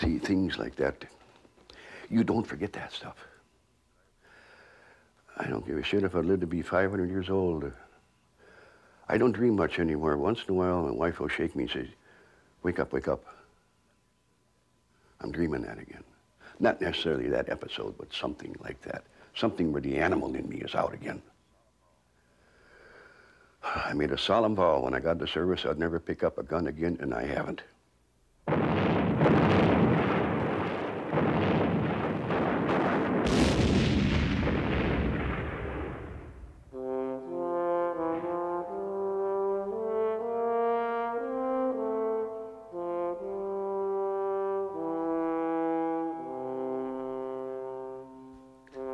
See, things like that, you don't forget that stuff. I don't give a shit if I live to be 500 years old. I don't dream much anymore. Once in a while, my wife will shake me and say, wake up, wake up. I'm dreaming that again. Not necessarily that episode, but something like that. Something where the animal in me is out again. I made a solemn vow when I got to service I'd never pick up a gun again, and I haven't.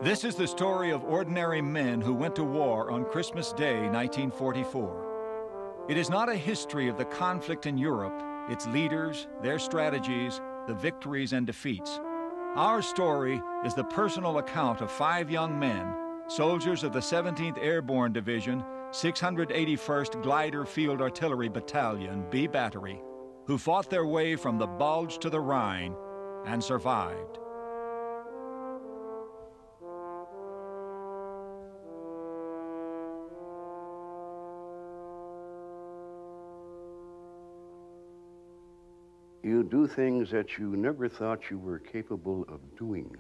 This is the story of ordinary men who went to war on Christmas Day, 1944. It is not a history of the conflict in Europe, its leaders, their strategies, the victories and defeats. Our story is the personal account of 5 young men, soldiers of the 17th Airborne Division, 681st Glider Field Artillery Battalion, B Battery, who fought their way from the Bulge to the Rhine and survived. You do things that you never thought you were capable of doing.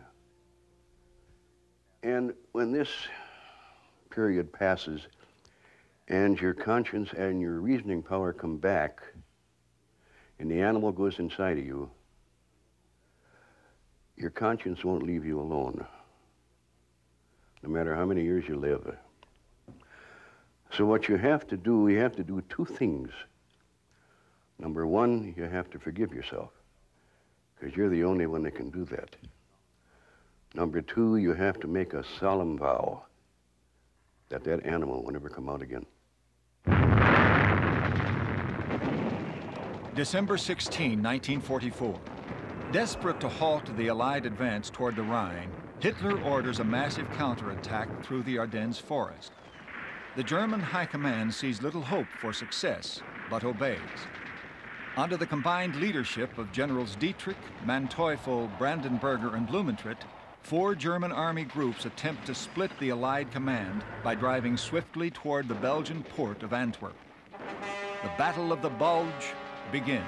And when this period passes and your conscience and your reasoning power come back and the animal goes inside of you, your conscience won't leave you alone, no matter how many years you live. So what you have to do 2 things. Number 1, you have to forgive yourself, because you're the only one that can do that. Number 2, you have to make a solemn vow that that animal will never come out again. December 16, 1944. Desperate to halt the Allied advance toward the Rhine, Hitler orders a massive counterattack through the Ardennes forest. The German High Command sees little hope for success, but obeys. Under the combined leadership of Generals Dietrich, Manteuffel, Brandenberger, and Blumentritt, 4 German army groups attempt to split the Allied command by driving swiftly toward the Belgian port of Antwerp. The Battle of the Bulge begins.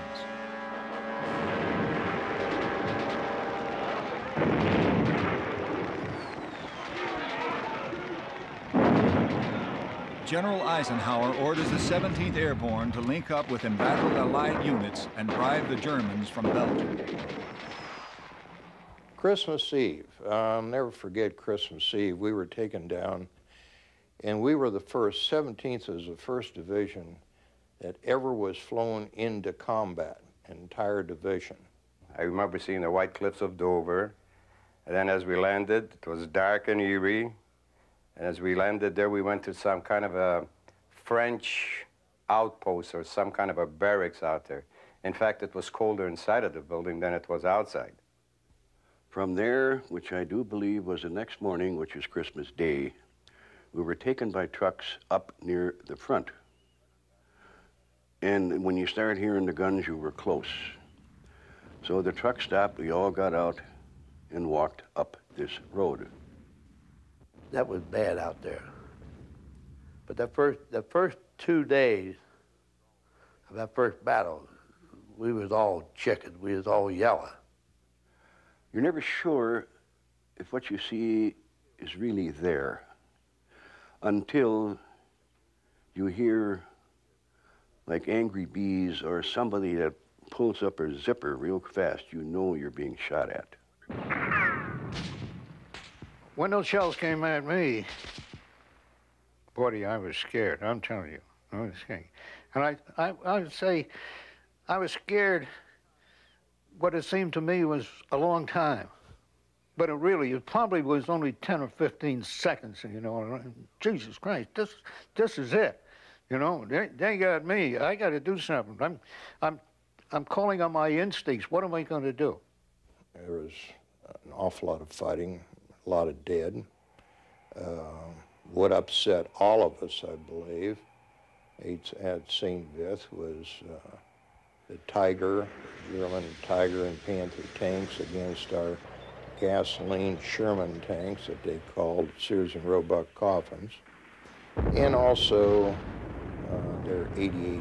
General Eisenhower orders the 17th Airborne to link up with embattled Allied units and drive the Germans from Belgium. Christmas Eve. I'll never forget Christmas Eve. We were taken down, and we were the first, 17th was the first division that ever was flown into combat, an entire division. I remember seeing the white cliffs of Dover, and then as we landed, it was dark and eerie. And as we landed there, we went to some kind of a French outpost or some kind of a barracks out there. In fact, it was colder inside of the building than it was outside. From there, which I do believe was the next morning, which is Christmas Day, we were taken by trucks up near the front. And when you started hearing the guns, you were close. So the truck stopped, we all got out and walked up this road. That was bad out there. But the first 2 days of that first battle, we was all chicken, we was all yellow. You're never sure if what you see is really there until you hear like angry bees or somebody that pulls up her zipper real fast. You know you're being shot at. When those shells came at me, buddy, I was scared. I'm telling you, I was scared. And I would say I was scared what it seemed to me was a long time. But it probably was only 10 or 15 seconds, you know. Jesus Christ, this is it. You know, they got me. I got to do something. I'm calling on my instincts. What am I going to do? There was an awful lot of fighting. A lot of dead. What upset all of us, I believe, at St. Vith was the Tiger, German Tiger and Panther tanks against our gasoline Sherman tanks that they called Sears and Roebuck coffins, and also their 88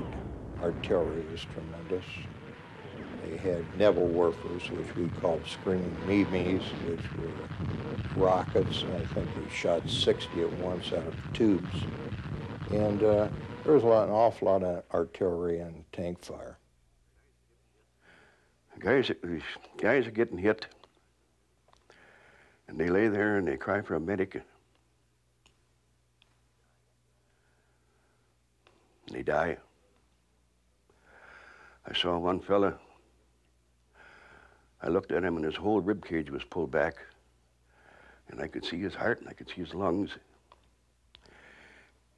artillery was tremendous. They had Nebelwerfers, which we called screaming Mimes, which were rockets, and I think they shot 60 at once out of tubes. And there was an awful lot of artillery and tank fire. Guys are getting hit, and they lay there and they cry for a medic. And they die. I saw one fella. I looked at him and his whole rib cage was pulled back, and I could see his heart and I could see his lungs.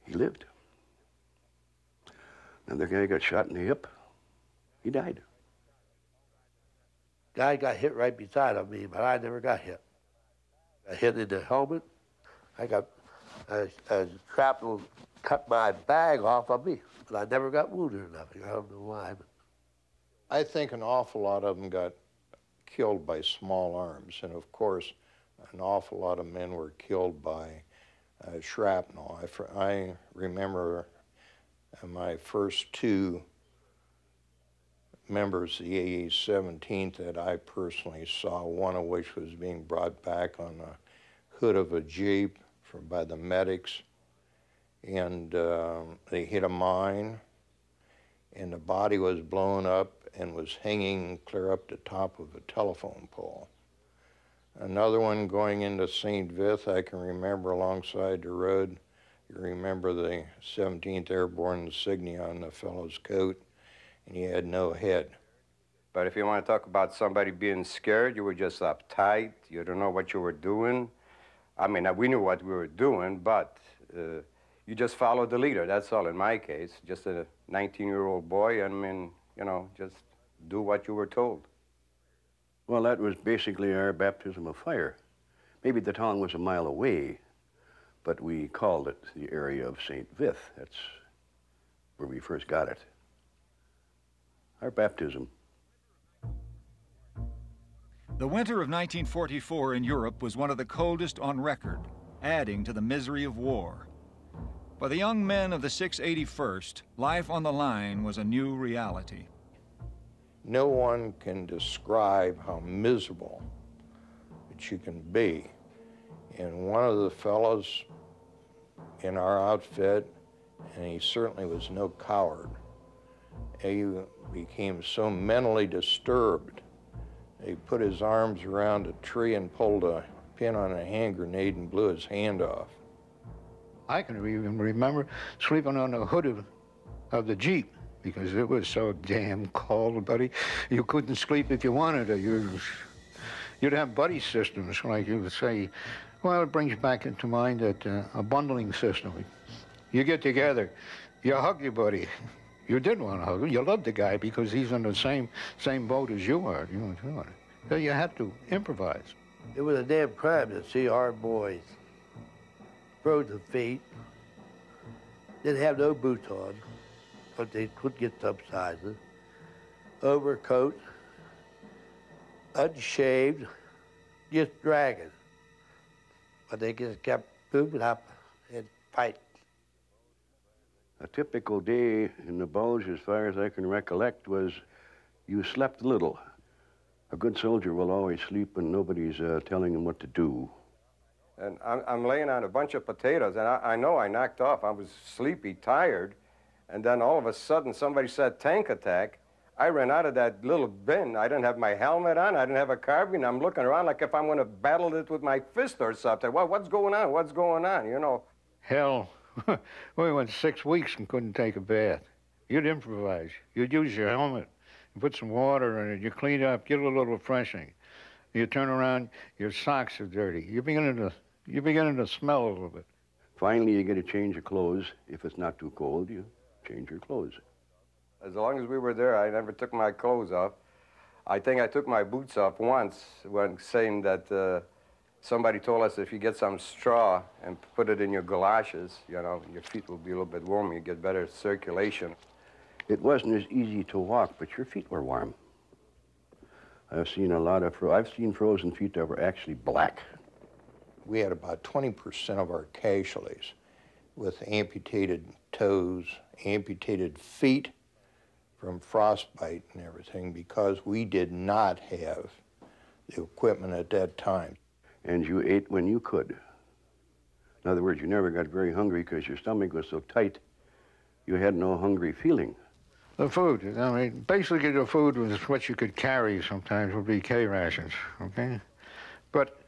He lived. Another guy got shot in the hip. He died. Guy got hit right beside of me, but I never got hit. I hit in the helmet. I got a shrapnel cut my bag off of me, but I never got wounded or nothing. I don't know why. But I think an awful lot of them got killed by small arms, and of course, an awful lot of men were killed by shrapnel. I remember my first two members of the AA-17th that I personally saw, one of which was being brought back on the hood of a Jeep by the medics, and they hit a mine, and the body was blown up and was hanging clear up the top of a telephone pole. Another one going into St. Vith, I can remember alongside the road. You remember the 17th Airborne insignia on the fellow's coat, and he had no head. But if you want to talk about somebody being scared, you were just uptight, you don't know what you were doing. I mean, we knew what we were doing, but you just followed the leader, that's all in my case. Just a 19-year-old boy, I mean, you know, just do what you were told. Well, that was basically our baptism of fire. Maybe the town was a mile away, but we called it the area of St. Vith. That's where we first got it. Our baptism. The winter of 1944 in Europe was one of the coldest on record, adding to the misery of war. For the young men of the 681st, life on the line was a new reality. No one can describe how miserable that you can be. And one of the fellows in our outfit, and he certainly was no coward, he became so mentally disturbed, he put his arms around a tree and pulled a pin on a hand grenade and blew his hand off. I can even remember sleeping on the hood of the Jeep because it was so damn cold, buddy. You couldn't sleep if you wanted to. You'd have buddy systems, like you would say. Well, it brings back into mind that a bundling system. You get together, you hug your buddy. You did want to hug him. You loved the guy because he's in the same boat as you are. So you had to improvise. it was a damn crime to see our boys frozen feet, didn't have no boots on, but they could get some sizes, overcoat, unshaved, just dragging. But they just kept moving up and fighting. A typical day in the Bulge, as far as I can recollect, was you slept little. A good soldier will always sleep when nobody's telling him what to do. And I'm laying on a bunch of potatoes, and I know I knocked off. I was sleepy, tired, and then all of a sudden somebody said tank attack. I ran out of that little bin. I didn't have my helmet on. I didn't have a carbine. I'm looking around like if I'm going to battle it with my fist or something. Well, what's going on? What's going on, you know? Hell, we went 6 weeks and couldn't take a bath. You'd improvise. You'd use your helmet, and put some water in it. You clean it up, get a little refreshing. You turn around, your socks are dirty. You're beginning to smell a little bit. Finally, you get a change of clothes. If it's not too cold, you change your clothes. As long as we were there, I never took my clothes off. I think I took my boots off once when saying that somebody told us if you get some straw and put it in your galoshes, you know, your feet will be a little bit warm, you get better circulation. It wasn't as easy to walk, but your feet were warm. I've seen I've seen frozen feet that were actually black. We had about 20% of our casualties with amputated toes, amputated feet from frostbite and everything, because we did not have the equipment at that time. And you ate when you could. In other words, you never got very hungry because your stomach was so tight, you had no hungry feeling. The food, I mean, basically the food was what you could carry sometimes would be K-rations, okay? But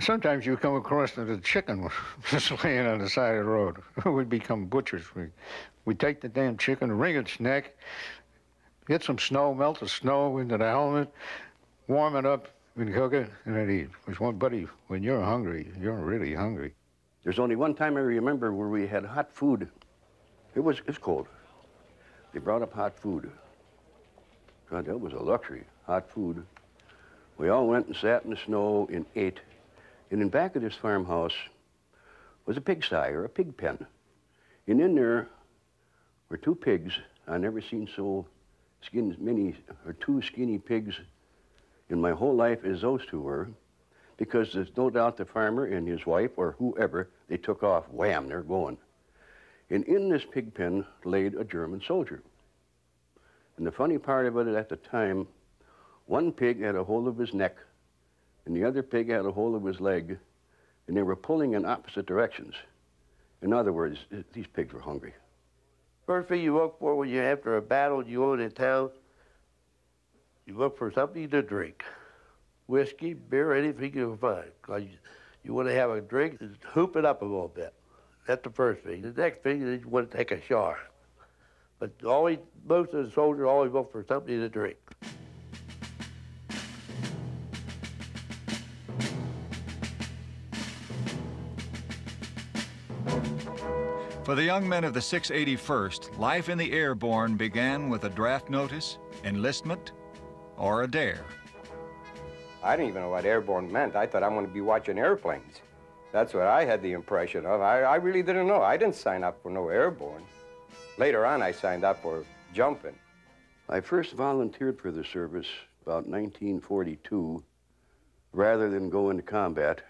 sometimes you come across the chicken just laying on the side of the road. We'd become butchers. We'd take the damn chicken, wring its neck, get some snow, melt the snow into the helmet, warm it up, and cook it, and then eat. Because buddy, when you're hungry, you're really hungry. There's only one time I remember where we had hot food. It's cold. They brought up hot food. God, that was a luxury, hot food. We all went and sat in the snow and ate. And in back of this farmhouse was a pigsty, or a pig pen. And in there were two pigs. I never seen so two skinny pigs in my whole life as those two were, because there's no doubt the farmer and his wife, or whoever, they took off, wham, they're going. And in this pig pen laid a German soldier. And the funny part of it at the time, one pig had a hold of his neck, and the other pig had a hold of his leg, and they were pulling in opposite directions. In other words, these pigs were hungry. First thing you look for when you're after a battle, you go into town, you look for something to drink. Whiskey, beer, anything you can find. 'Cause you want to have a drink and hoop it up a little bit. That's the first thing. The next thing is you want to take a shower. But most of the soldiers always look for something to drink. For the young men of the 681st, life in the airborne began with a draft notice, enlistment, or a dare. I didn't even know what airborne meant. I thought I'm going to be watching airplanes. That's what I had the impression of. I really didn't know. I didn't sign up for no airborne. Later on, I signed up for jumping. I first volunteered for the service about 1942. Rather than go into combat,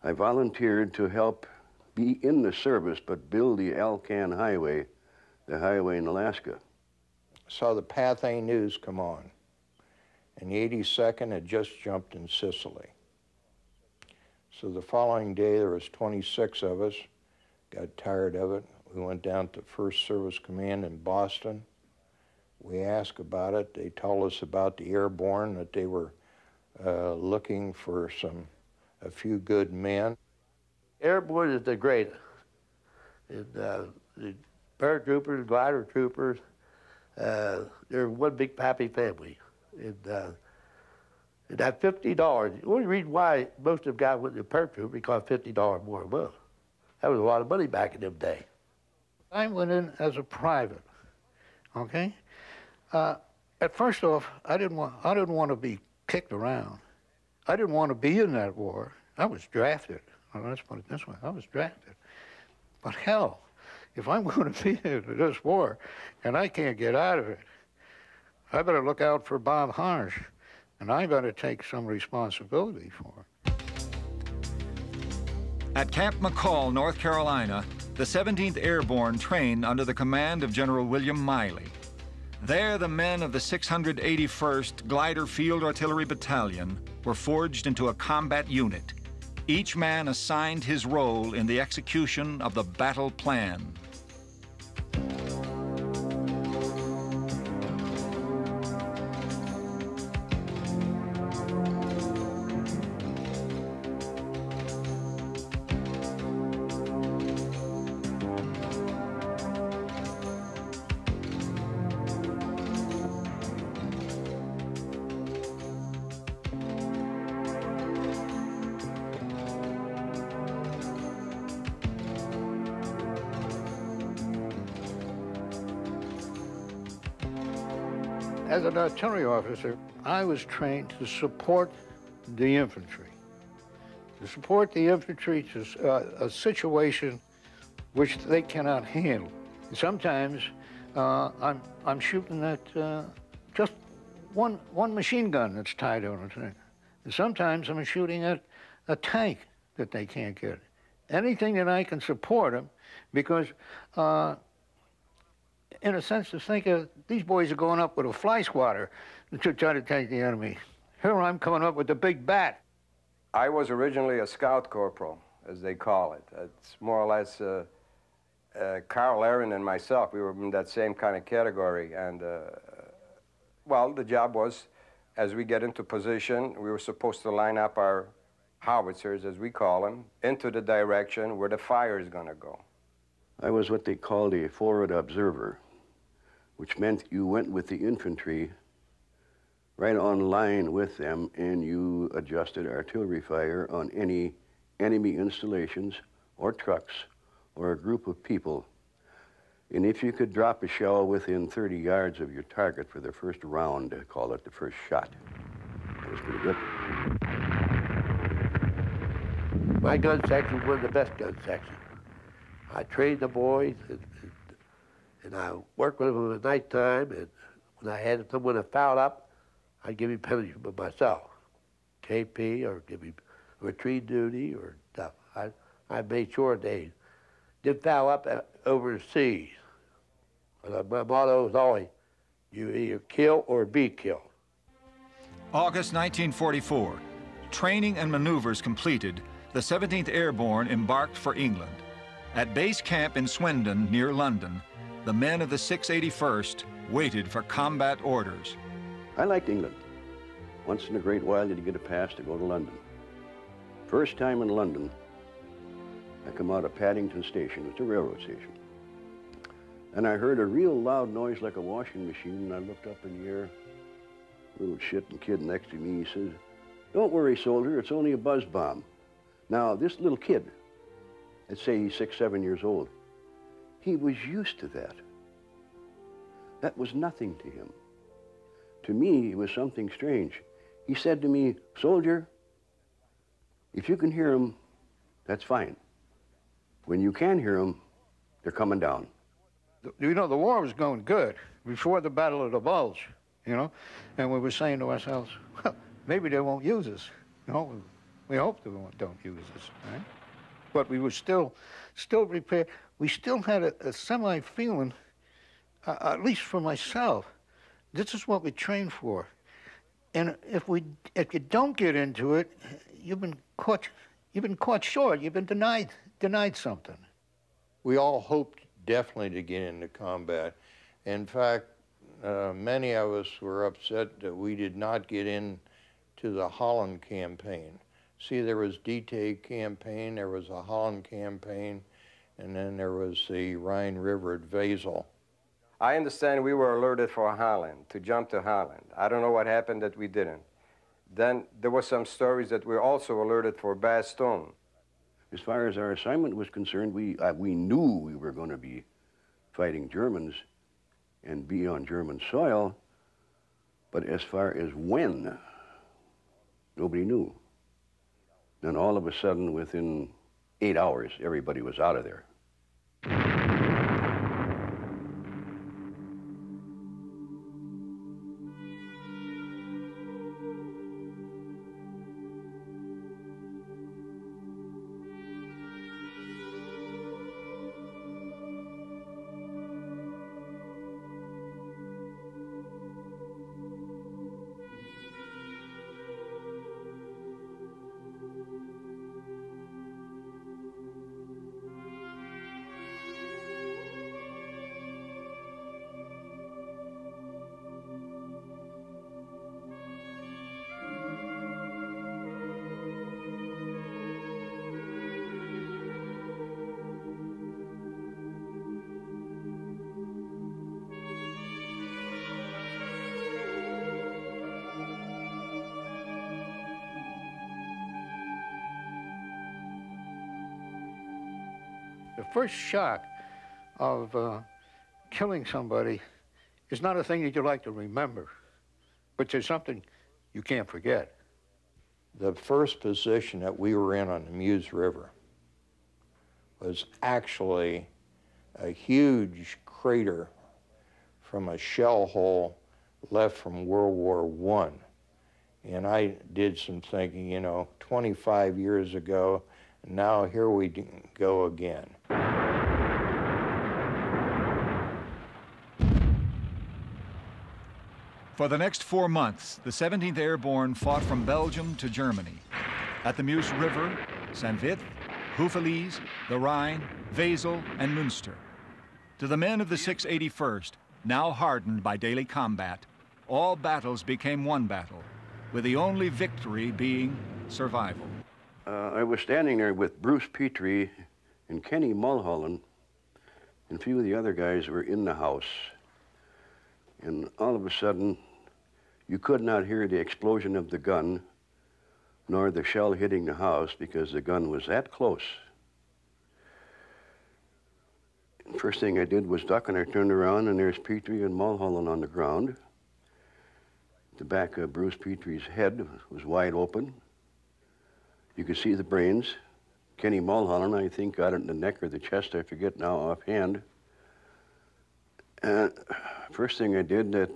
I volunteered to help be in the service but build the Alcan Highway, the highway in Alaska. Saw the Pathé News come on, and the 82nd had just jumped in Sicily. So the following day, there was 26 of us, got tired of it. We went down to First Service Command in Boston. We asked about it. They told us about the airborne, that they were looking for a few good men. Airborne is the greatest. And, the paratroopers, glider troopers, they're one big happy family. And that $50, the only reason why most of them guys went to paratrooper because $50 more a month. That was a lot of money back in them days. I went in as a private, okay? At first off, I didn't want to be kicked around. I didn't want to be in that war. I was drafted. Well, let's put it this way. I was drafted. But hell, if I'm going to be in this war and I can't get out of it, I better look out for Bob Harsh, and I better take some responsibility for it. At Camp McCall, North Carolina, the 17th Airborne trained under the command of General William Miley. There, the men of the 681st Glider Field Artillery Battalion were forged into a combat unit. Each man assigned his role in the execution of the battle plan. As an artillery officer, I was trained to support the infantry. To support the infantry to a situation which they cannot handle. Sometimes I'm shooting at just one machine gun that's tied on a thing. And sometimes I'm shooting at a tank that they can't get. Anything that I can support them, because in a sense, to think of these boys are going up with a fly swatter to try to take the enemy. Here I'm coming up with the big bat. I was originally a scout corporal, as they call it. It's more or less Carl Aaron and myself. We were in that same kind of category. And, well, the job was, as we get into position, we were supposed to line up our howitzers, as we call them, into the direction where the fire is going to go. I was what they called a forward observer, which meant you went with the infantry right on line with them, and you adjusted artillery fire on any enemy installations or trucks or a group of people. And if you could drop a shell within 30 yards of your target for the first round, they call it the first shot. That was pretty good. My gun section was one of the best gun sections. I trained the boys, and I worked with them at nighttime, and when I had someone that fouled up, I'd give him punishment myself, KP, or give him retreat duty or stuff. I made sure they did foul up overseas. But my motto was always, you either kill or be killed. August 1944, training and maneuvers completed, the 17th Airborne embarked for England. At base camp in Swindon, near London, the men of the 681st waited for combat orders. I liked England. Once in a great while, you'd get a pass to go to London. First time in London, I come out of Paddington Station. It's a railroad station. And I heard a real loud noise like a washing machine, and I looked up in the air. Little shitting kid next to me, he says, "Don't worry, soldier, it's only a buzz bomb." Now, this little kid, let's say he's 6, 7 years old, he was used to that. That was nothing to him. To me, it was something strange. He said to me, "Soldier, if you can hear them, that's fine. When you can hear them, they're coming down." You know, the war was going good before the Battle of the Bulge, you know, and we were saying to ourselves, well, maybe they won't use us. You know, we hope they don't use us, right? But we were still prepared. We still had a semi-feeling, at least for myself, this is what we trained for. And if you don't get into it, you've been caught short. You've been denied something. We all hoped definitely to get into combat. In fact, many of us were upset that we did not get into the Holland campaign. See, there was D-Day campaign, there was a Holland campaign, and then there was the Rhine River at Wesel. I understand we were alerted for Holland, to jump to Holland. I don't know what happened that we didn't. Then there were some stories that we were also alerted for Bastogne. As far as our assignment was concerned, we knew we were going to be fighting Germans and be on German soil, but as far as when, nobody knew. Then all of a sudden, within 8 hours, everybody was out of there. The first shock of killing somebody is not a thing that you like to remember, but it's something you can't forget. The first position that we were in on the Meuse River was actually a huge crater from a shell hole left from World War I. And I did some thinking, you know, 25 years ago, and now here we go again. For the next 4 months, the 17th Airborne fought from Belgium to Germany. At the Meuse River, Saint-Vith, Houffalize, the Rhine, Wesel, and Münster. To the men of the 681st, now hardened by daily combat, all battles became one battle, with the only victory being survival. I was standing there with Bruce Petrie and Kenny Mulholland, and a few of the other guys were in the house. And all of a sudden, you could not hear the explosion of the gun, nor the shell hitting the house, because the gun was that close. And first thing I did was duck, and I turned around, and there's Petrie and Mulholland on the ground. The back of Bruce Petrie's head was wide open. You could see the brains. Kenny Mulholland, I think, got it in the neck or the chest, I forget now offhand. And first thing I did, that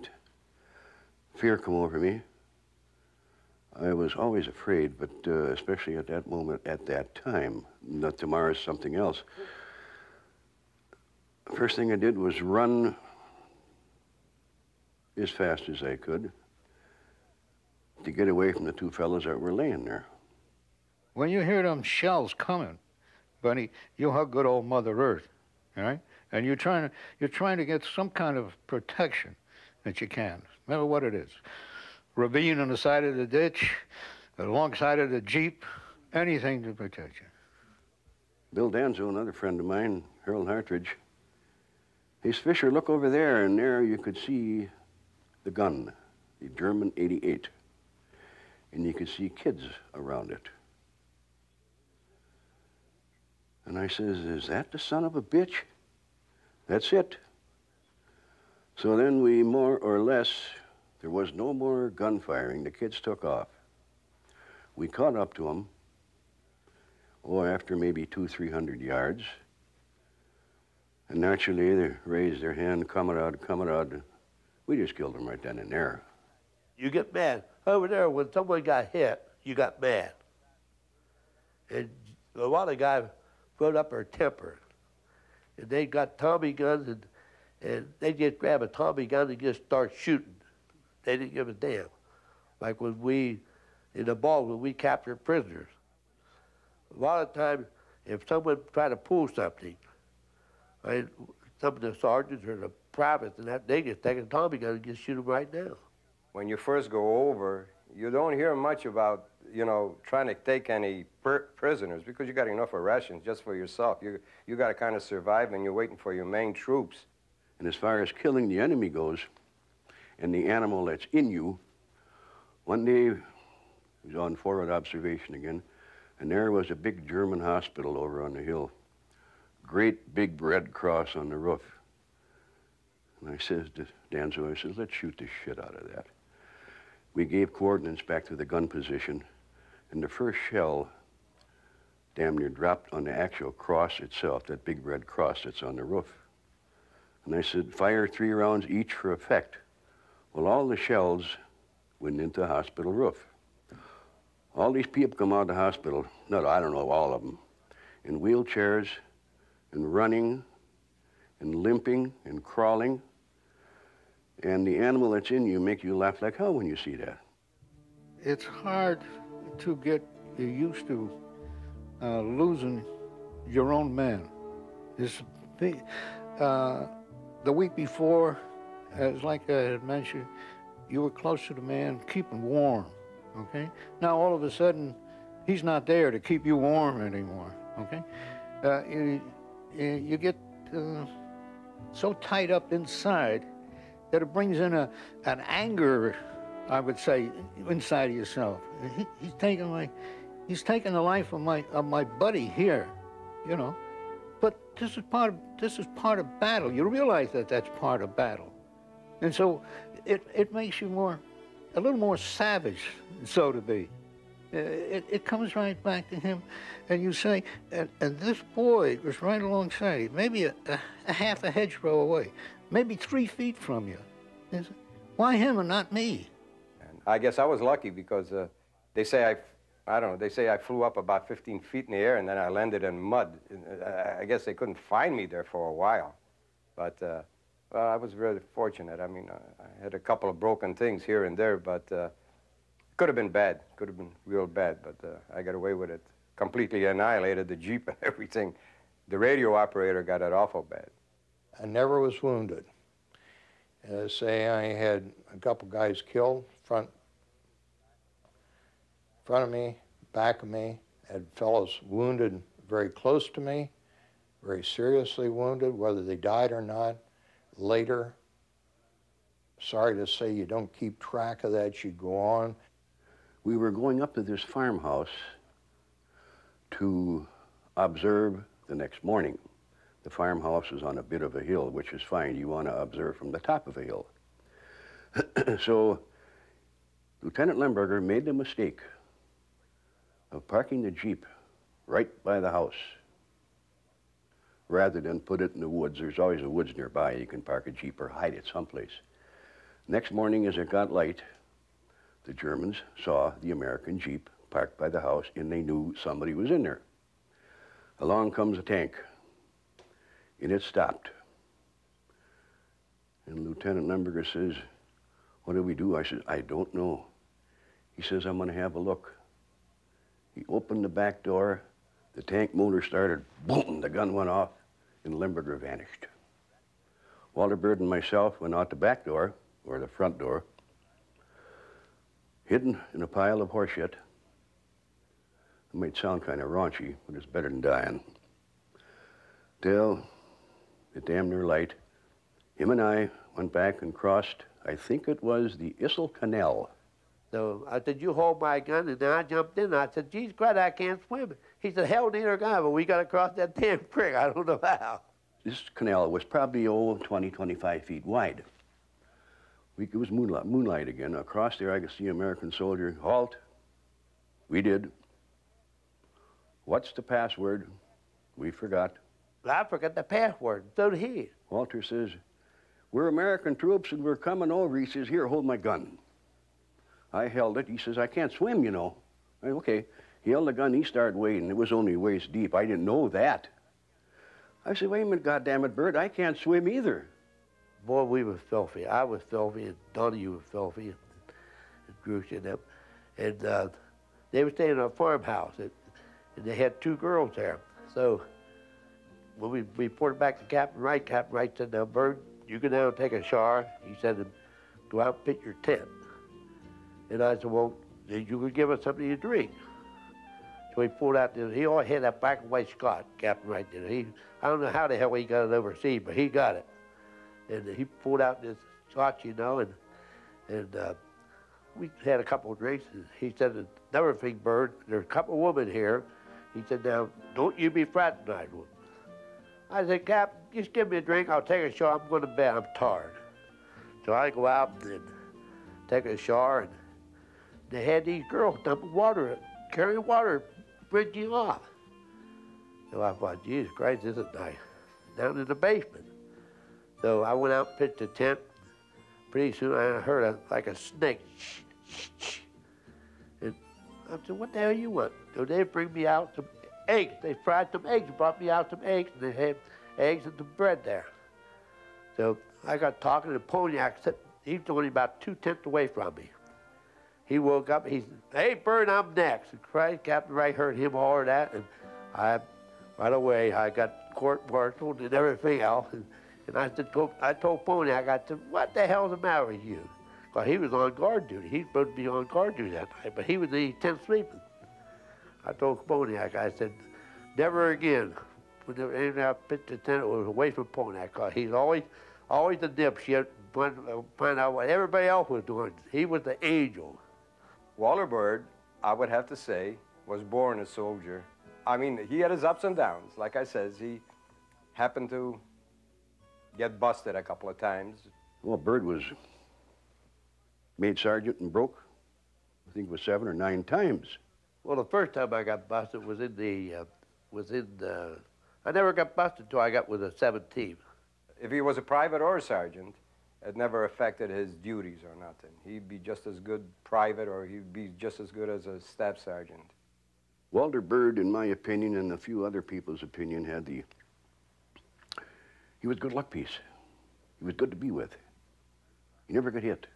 fear come over me. I was always afraid, but especially at that moment, at that time, not tomorrow's something else. First thing I did was run as fast as I could to get away from the two fellows that were laying there. When you hear them shells coming, Bunny, you hug good old Mother Earth, all right? And you're trying to get some kind of protection that you can. Remember what it is. Ravine on the side of the ditch, alongside of the Jeep, anything to protect you. Bill Danzo, another friend of mine, Harold Hartridge, he says, Fisher, look over there, and there you could see the gun, the German 88. And you could see kids around it. And I says, is that the son of a bitch? That's it. So then we more or less, there was no more gunfiring. The kids took off. We caught up to them, after maybe 200-300 yards. And naturally, they raised their hand, kamerad. We just killed them right then and there. You get mad. Over there, when someone got hit, you got mad. And a lot of guys rode up their temper. And they got Tommy guns, and they just grab a Tommy gun and just start shooting. They didn't give a damn. Like when we, in the ball, when we captured prisoners. A lot of times, if someone tried to pull something, some of the sergeants or the privates and that, they just take a Tommy gun and just shoot them right now. When you first go over, you don't hear much about, trying to take any prisoners, because you got enough of rations just for yourself. You got to kind of survive, and you're waiting for your main troops. And as far as killing the enemy goes, and the animal that's in you, one day, I was on forward observation again, and there was a big German hospital over on the hill. Great big red cross on the roof. And I says to Danzo, I says, let's shoot the shit out of that. We gave coordinates back to the gun position, and the first shell damn near dropped on the actual cross itself, that big red cross that's on the roof. And I said, fire 3 rounds each for effect. Well, all the shells went into the hospital roof. All these people come out of the hospital, I don't know all of them, in wheelchairs and running and limping and crawling. And the animal that's in you make you laugh like hell when you see that. It's hard to get used to losing your own man. The week before, as like I had mentioned, you were close to the man, keeping warm, okay? Now all of a sudden, he's not there to keep you warm anymore, okay? You get so tied up inside that it brings in an anger, I would say, inside of yourself. He's taking the life of my buddy here, But this is part of battle. You realize that that's part of battle, and so it makes you a little more savage, so to be. It comes right back to him, and you say, and this boy was right alongside you, maybe a half a hedgerow away, maybe 3 feet from you. Why him and not me? And I guess I was lucky because they say I don't know, they say I flew up about 15 feet in the air and then I landed in mud. I guess they couldn't find me there for a while. But well, I was really fortunate. I mean, I had a couple of broken things here and there, but could have been bad. Could have been real bad, but I got away with it. Completely annihilated the Jeep and everything. The radio operator got it awful bad. I never was wounded. Say I had a couple guys killed, front of me, back of me, had fellows wounded very close to me, very seriously wounded, whether they died or not, later. Sorry to say you don't keep track of that, you go on. We were going up to this farmhouse to observe the next morning. The farmhouse is on a bit of a hill, which is fine. You want to observe from the top of a hill. So Lieutenant Limburger made the mistake of parking the Jeep right by the house rather than put it in the woods. There's always a woods nearby. You can park a Jeep or hide it someplace. Next morning, as it got light, the Germans saw the American Jeep parked by the house, and they knew somebody was in there. Along comes a tank, and it stopped. And Lieutenant Limburger says, "What do we do?" I said, "I don't know." He says, "I'm going to have a look." He opened the back door, the tank motor started, boom, the gun went off, and Limburger vanished. Walter Bird and myself went out the back door, or the front door, hidden in a pile of horseshit. It might sound kind of raunchy, but it's better than dying. Till the damn near light, him and I went back and crossed, I think it was the Issel Canal. So I said, "You hold my gun," and then I jumped in, and I said, "Geez, Christ, I can't swim." He said, "Hell, neither can I, but we got to cross that damn creek. I don't know how." This canal was probably, 20, 25 feet wide. It was moonlight again. Across there, I could see an American soldier. "Halt." We did. "What's the password?" We forgot. I forgot the password. So did he. Walter says, "We're American troops and we're coming over." He says, "Here, hold my gun." I held it. He says, "I can't swim, you know." I said, "Okay." He held the gun. He started wading. It was only waist deep. I didn't know that. I said, "Wait a minute, goddammit, Bird. I can't swim either." Boy, we were filthy. I was filthy, and Donnie was filthy, and Bruce and them. And they were staying in a farmhouse, and they had 2 girls there. So when we reported back to Captain Wright said, "Now, Bird, you go down and take a shower." He said, "Go out and pitch your tent." And I said, "Well, then you could give us something to drink." So he pulled out this, he always had that black and white Scott, Captain Wright did. I don't know how the hell he got it overseas, but he got it. And he pulled out this Scotch, you know, and we had a couple of drinks. And he said, "Another thing, Bird, there's a couple of women here." He said, "Now, don't you be fraternized with them." I said, "Cap, just give me a drink. I'll take a shower. I'm going to bed. I'm tired." So I go out and take a shower, and they had these girls dumping water, carrying water, bridging off. So I thought, Jesus Christ, this is nice. Down in the basement. So I went out and pitched a tent. Pretty soon I heard like a snake. Shh, shh, shh. And I said, "What the hell you want?" So they bring me out some eggs. They fried some eggs, brought me out some eggs, and they had eggs and some bread there. So I got talking to Poniak. He's only about 2 tents away from me. He woke up, he said, "Hey, Bird, I'm next." And Christ, Captain Wright heard him all of that, and right away, I got court-martialed and everything else. And I told Poniak, I said, "What the hell's the matter with you?" Because he was on guard duty. He's supposed to be on guard duty that night, but he was in his tent sleeping. I told Poniak, I said, "Never again." Whenever I pitched the tent, it was away from Poniak, because he's always the dipshit, find out what everybody else was doing. He was the angel. Walter Bird, I would have to say, was born a soldier. I mean, he had his ups and downs. Like I says, he happened to get busted a couple of times. Well, Bird was made sergeant and broke, I think it was 7 or 9 times. Well, the first time I got busted was I never got busted until I got with a 17th. If he was a private or a sergeant, it never affected his duties or nothing. He'd be just as good private or he'd be just as good as a staff sergeant. Walter Byrd, in my opinion, and a few other people's opinion, he was a good luck piece. He was good to be with. He never got hit.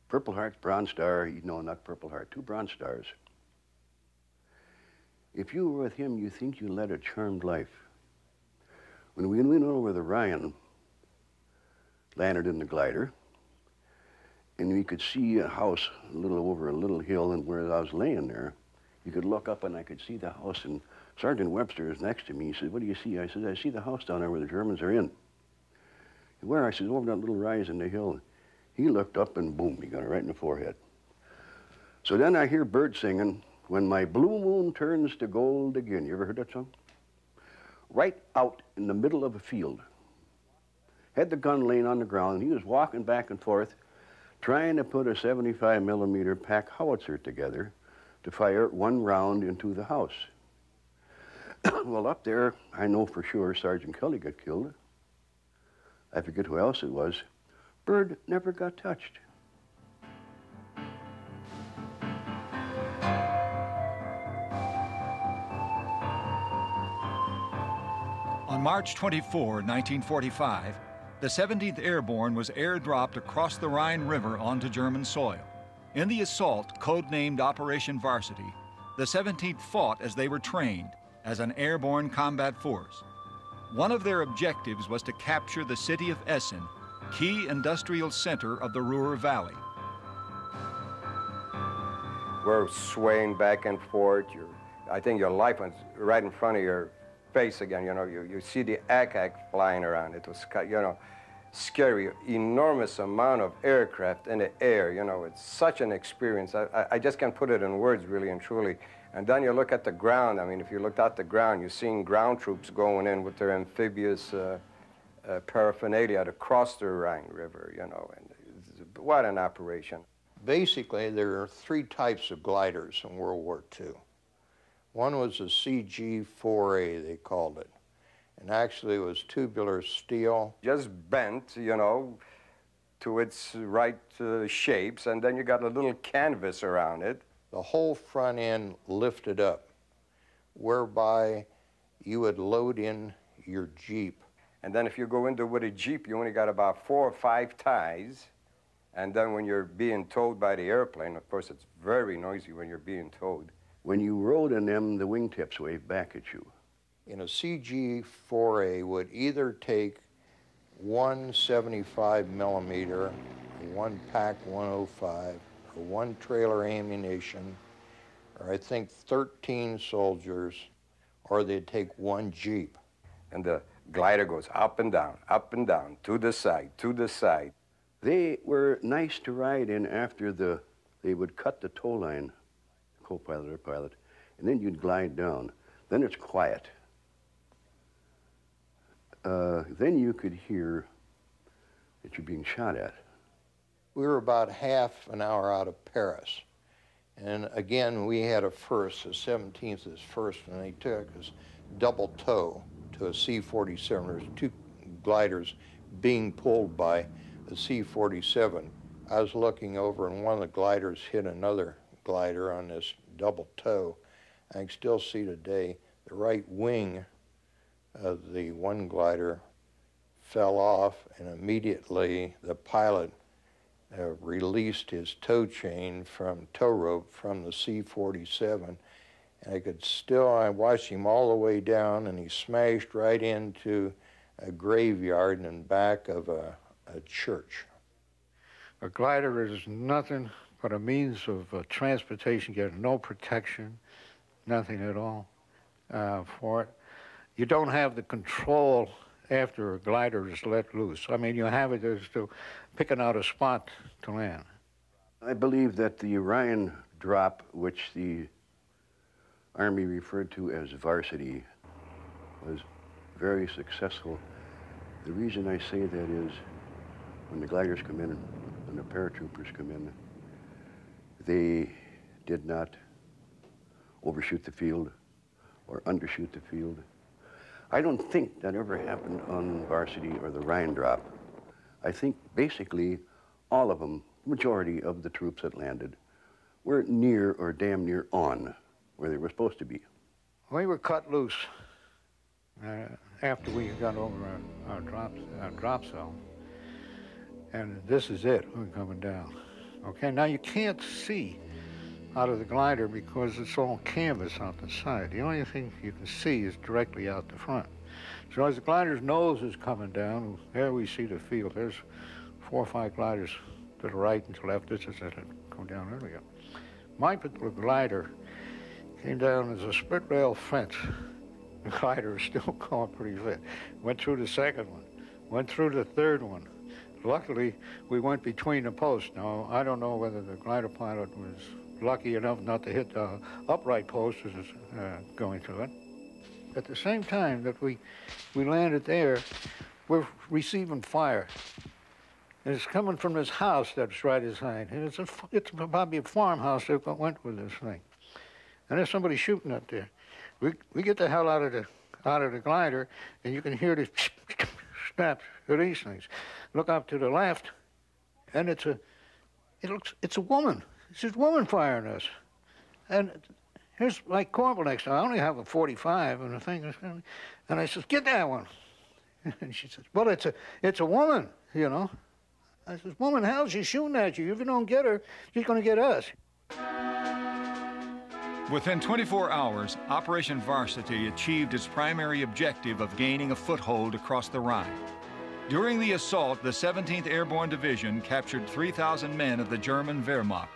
Purple Heart, Bronze Star, no, not Purple Heart, 2 Bronze Stars. If you were with him, you think you led a charmed life. When we went over the Ryan, landed in the glider, and we could see a house a little over a little hill, and where I was laying there, you could look up and I could see the house, and Sergeant Webster is next to me. He said, "What do you see?" I said, "I see the house down there where the Germans are in." "Where?" I said, "Over that little rise in the hill." He looked up and boom, he got it right in the forehead. So then I hear Byrd singing, "When my blue moon turns to gold again." You ever heard that song? Right out in the middle of a field. Had the gun laying on the ground, and he was walking back and forth trying to put a 75 millimeter pack howitzer together to fire 1 round into the house. Well, up there, I know for sure Sergeant Kelly got killed. I forget who else it was. Byrd never got touched. On March 24, 1945, the 17th Airborne was airdropped across the Rhine River onto German soil. In the assault, codenamed Operation Varsity, the 17th fought as they were trained, as an airborne combat force. One of their objectives was to capture the city of Essen, key industrial center of the Ruhr Valley. We're swaying back and forth. I think your life was right in front of your face again. You know, you see the ack flying around. It was, you know, scary. Enormous amount of aircraft in the air. You know, it's such an experience. I just can't put it in words, really and truly. And then you look at the ground. I mean, if you looked at the ground, you're seeing ground troops going in with their amphibious paraphernalia to cross the Rhine River, you know, and what an operation. Basically, there are 3 types of gliders in World War II. One was a CG-4A, they called it, and actually it was tubular steel. Just bent, you know, to its right shapes, and then you got a little canvas around it. The whole front end lifted up, whereby you would load in your Jeep. And then if you go into with a Jeep, you only got about 4 or 5 ties. And then when you're being towed by the airplane, of course, it's very noisy when you're being towed. When you rode in them, the wingtips waved back at you. In a CG-4A would either take 1 75 millimeter, 1 pack 105, or 1 trailer ammunition, or I think 13 soldiers, or they'd take 1 Jeep. And the glider goes up and down, to the side, to the side. They were nice to ride in after they would cut the tow line, co-pilot or pilot, and then you'd glide down. Then it's quiet. Then you could hear that you're being shot at. We were about half an hour out of Paris. And again, we had a first, the 17th is first, and they took us double tow to a C-47. There's 2 gliders being pulled by a C-47. I was looking over, and one of the gliders hit another glider on this double tow. I can still see today the right wing of the one glider fell off, and immediately the pilot released his tow chain from tow rope from the C-47. And I watched him all the way down, and he smashed right into a graveyard in back of a church. A glider is nothing but a means of transportation. You get no protection, nothing at all for it. You don't have the control after a glider is let loose. I mean, you have it as to picking out a spot to land. I believe that the Ryan drop, which the Army referred to as Varsity, was very successful. The reason I say that is when the gliders come in and the paratroopers come in, they did not overshoot the field or undershoot the field. I don't think that ever happened on Varsity or the Rhine Drop. I think basically all of them, majority of the troops that landed, were near or damn near on where they were supposed to be. We were cut loose after we got over our drop zone. And this is it, we're coming down. Okay, now you can't see out of the glider because it's all canvas on the side. The only thing you can see is directly out the front. So as the glider's nose is coming down, there we see the field. There's 4 or 5 gliders to the right and to the left. This is it, come down earlier. My particular glider came down as a split rail fence. The glider is still going pretty fit. Went through the second one, went through the third one. Luckily, we went between the posts. Now, I don't know whether the glider pilot was lucky enough not to hit the upright post as it's going through it. At the same time that we landed there, we're receiving fire. And it's coming from this house that's right aside. And it's probably a farmhouse that went with this thing. And there's somebody shooting up there. We get the hell out of the glider, and you can hear the snaps of these things. Look up to the left, and it's a woman. It's this woman firing us. And here's like Corporal next to her. I only have a 45 and a thing. And I says, get that one. And she says, well, it's a woman, you know. I says, woman, hell, she's shooting at you. If you don't get her, she's going to get us. Within 24 hours, Operation Varsity achieved its primary objective of gaining a foothold across the Rhine. During the assault, the 17th Airborne Division captured 3,000 men of the German Wehrmacht.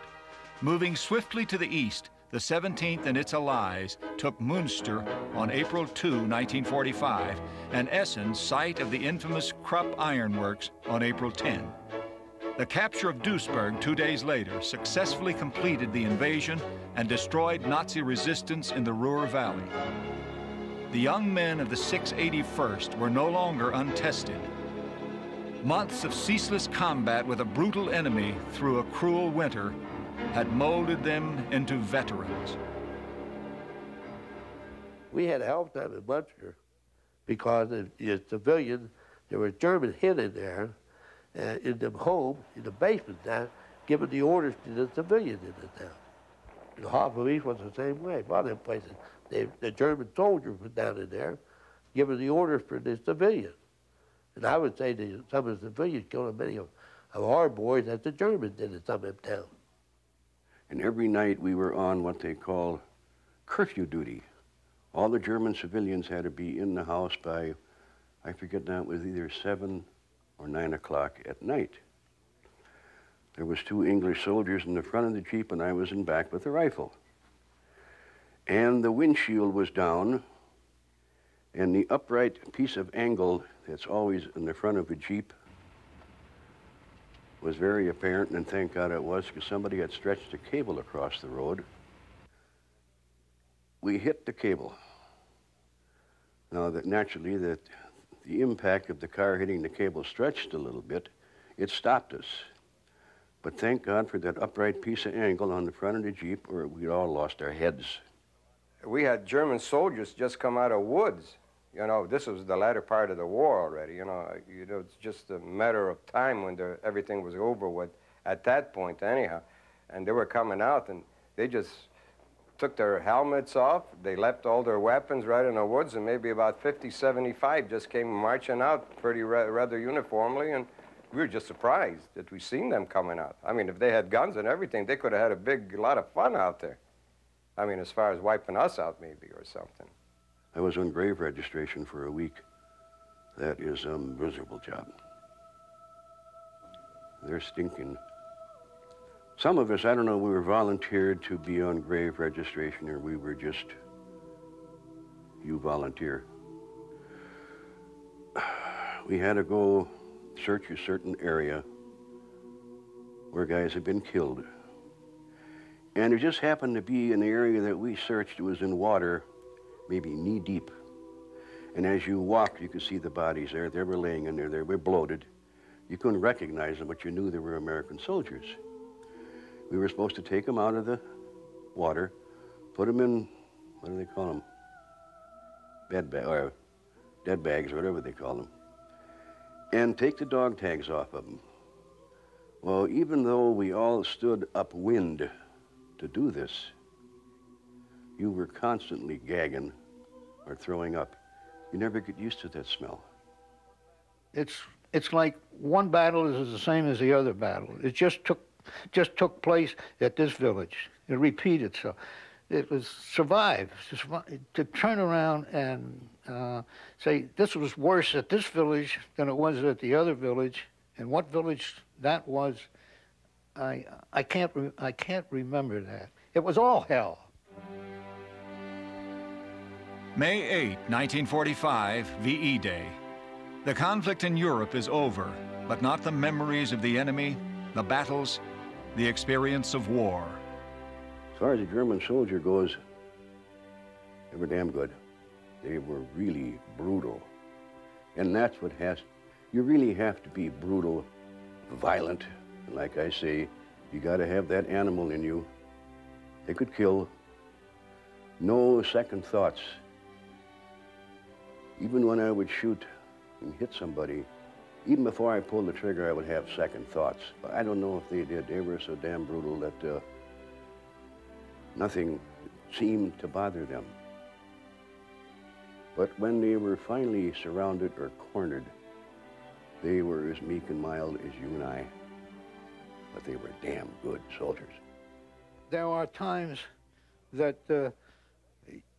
Moving swiftly to the east, the 17th and its allies took Münster on April 2, 1945, and Essen, site of the infamous Krupp Iron Works, on April 10. The capture of Duisburg 2 days later successfully completed the invasion and destroyed Nazi resistance in the Ruhr Valley. The young men of the 681st were no longer untested. Months of ceaseless combat with a brutal enemy through a cruel winter had molded them into veterans. We had a hell of a time in Munster because the civilian, there were German hid in there, in the home, in the basement now, giving the orders to the civilians in the town. And Hofferwies was the same way. A lot of them places, the German soldiers were down in there, giving the orders for the civilians. And I would say that some of the civilians killed as many of our boys as the Germans did in some of them towns. And every night we were on what they call curfew duty. All the German civilians had to be in the house by, I forget now, it was either 7 or 9 o'clock at night. There was 2 English soldiers in the front of the Jeep and I was in back with a rifle. And the windshield was down and the upright piece of angle that's always in the front of a Jeep was very apparent, and thank God it was, because somebody had stretched a cable across the road. We hit the cable. Now, naturally, the impact of the car hitting the cable stretched a little bit. It stopped us. But thank God for that upright piece of angle on the front of the Jeep, or we'd all lost our heads. We had German soldiers just come out of woods. You know, this was the latter part of the war already. You know, it's just a matter of time when everything was over with, at that point anyhow. And they were coming out and they just took their helmets off. They left all their weapons right in the woods, and maybe about 50, 75 just came marching out pretty rather uniformly, and we were just surprised that we seen them coming out. I mean, if they had guns and everything, they could have had a lot of fun out there. I mean, as far as wiping us out maybe or something. I was on grave registration for a week. That is a miserable job. They're stinking. Some of us, I don't know, we were volunteered to be on grave registration, or we were just, you volunteer. We had to go search a certain area where guys had been killed. And it just happened to be in the area that we searched, it was in water, maybe knee deep. And as you walked, you could see the bodies there. They were laying in there. They were bloated. You couldn't recognize them, but you knew they were American soldiers. We were supposed to take them out of the water, put them in what do they call them? Bed bag, or dead bags, or whatever they call them, and take the dog tags off of them. Well, even though we all stood upwind to do this, you were constantly gagging or throwing up. You never get used to that smell. It's like one battle is the same as the other battle. It just took place at this village. It repeated itself. It was survive to turn around and say this was worse at this village than it was at the other village, and what village that was, I can't remember that. It was all hell. May 8, 1945, VE Day. The conflict in Europe is over, but not the memories of the enemy, the battles, the experience of war. As far as the German soldier goes, they were damn good. They were really brutal. And that's what you really have to be brutal, violent. And like I say, you gotta have that animal in you. They could kill. No second thoughts. Even when I would shoot and hit somebody, even before I pulled the trigger, I would have second thoughts. But I don't know if they did. They were so damn brutal that nothing seemed to bother them. But when they were finally surrounded or cornered, they were as meek and mild as you and I. But they were damn good soldiers. There are times that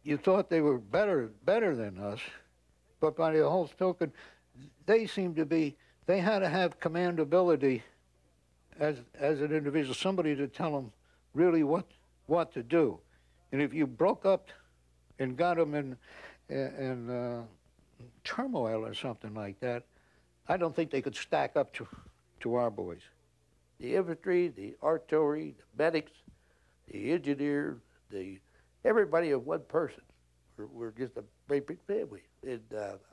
you thought they were better than us, but by the whole token, they seemed to be, they had to have commandability as an individual, somebody to tell them really what to do. And if you broke up and got them in turmoil or something like that, I don't think they could stack up to our boys. The infantry, the artillery, the medics, the engineer, everybody of one person. We're just a great big family. And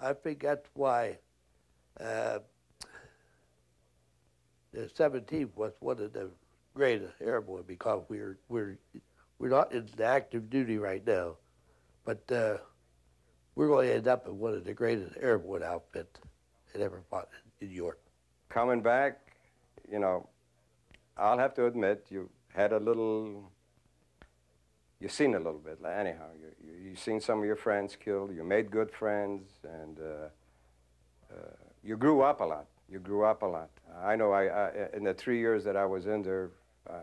I think that's why the 17th was one of the greatest airborne, because we're not in the active duty right now, but we're going to end up in one of the greatest airborne outfits that ever fought in Europe. Coming back, you know, I'll have to admit, you had a little, you've seen a little bit, anyhow. You've seen some of your friends killed, you made good friends, and you grew up a lot. You grew up a lot. I know in the 3 years that I was in there,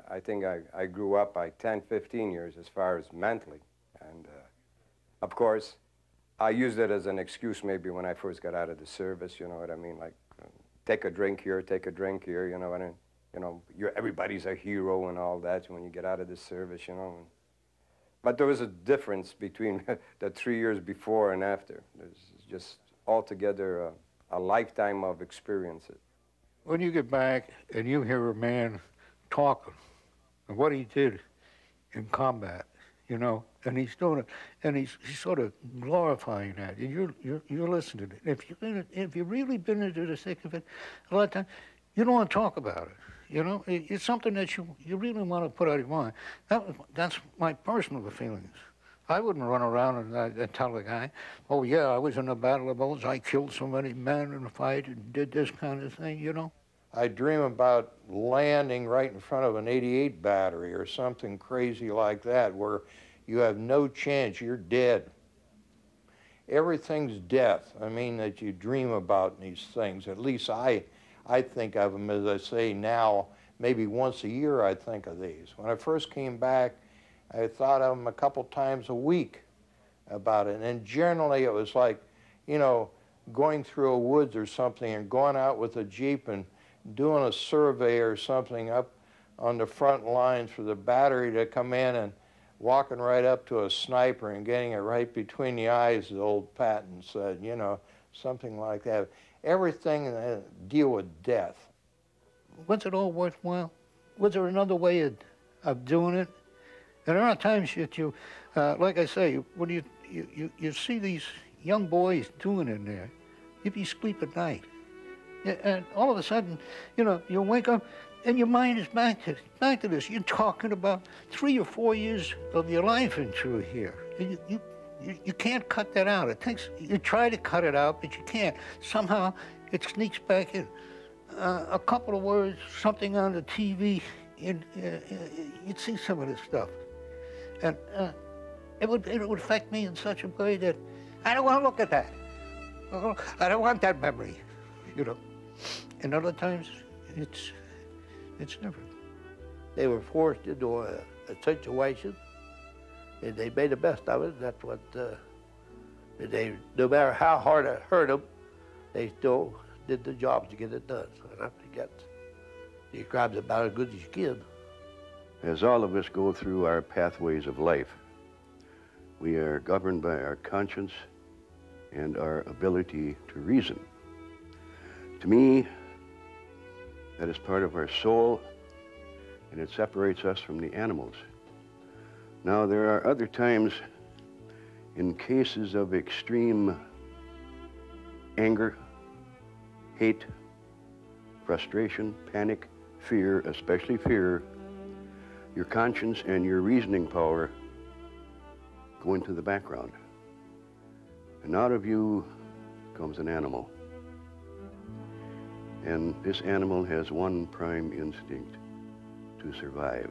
I think I grew up by 10, 15 years as far as mentally. And of course, I used it as an excuse maybe when I first got out of the service, you know what I mean? Like, take a drink here, you know what I mean? You know, everybody's a hero and all that when you get out of the service, you know. But there was a difference between the 3 years before and after. There's just altogether a lifetime of experiences. When you get back and you hear a man talking of what he did in combat, you know, and he's doing it, and he's sort of glorifying that, and you're listening to it. If you've really been into the thick of it, a lot of times you don't want to talk about it. You know, it's something that you really want to put out of your mind. That's my personal feelings. I wouldn't run around and tell a guy, oh yeah, I was in the Battle of Bulge, I killed so many men in a fight and did this kind of thing, you know? I dream about landing right in front of an 88 battery or something crazy like that, where you have no chance, you're dead. Everything's death, I mean, that you dream about in these things. At least I think of them, as I say now, maybe once a year I think of these. When I first came back, I thought of them a couple times a week about it. And generally it was like, you know, going through a woods or something and going out with a Jeep and doing a survey or something up on the front lines for the battery to come in and walking right up to a sniper and getting it right between the eyes, as old Patton said, you know, something like that. Everything deal with death. Was it all worthwhile? Was there another way of doing it? And there are times that you, like I say, when you see these young boys doing it in there, if you sleep at night, and all of a sudden, you know, you wake up and your mind is back to this. You're talking about 3 or 4 years of your life into here. And you can't cut that out. You try to cut it out, but you can't. Somehow it sneaks back in. A couple of words, something on the TV, you'd see some of this stuff. And it would affect me in such a way that I don't want to look at that. I don't want that memory, you know. And other times, it's different. They were forced into a situation, and they made the best of it. That's what no matter how hard it hurt them, they still did the job to get it done. So I have to get you grab about as good as you can. As all of us go through our pathways of life, we are governed by our conscience and our ability to reason. To me, that is part of our soul, and it separates us from the animals. Now, there are other times in cases of extreme anger, hate, frustration, panic, fear, especially fear, your conscience and your reasoning power go into the background. And out of you comes an animal. And this animal has one prime instinct: to survive.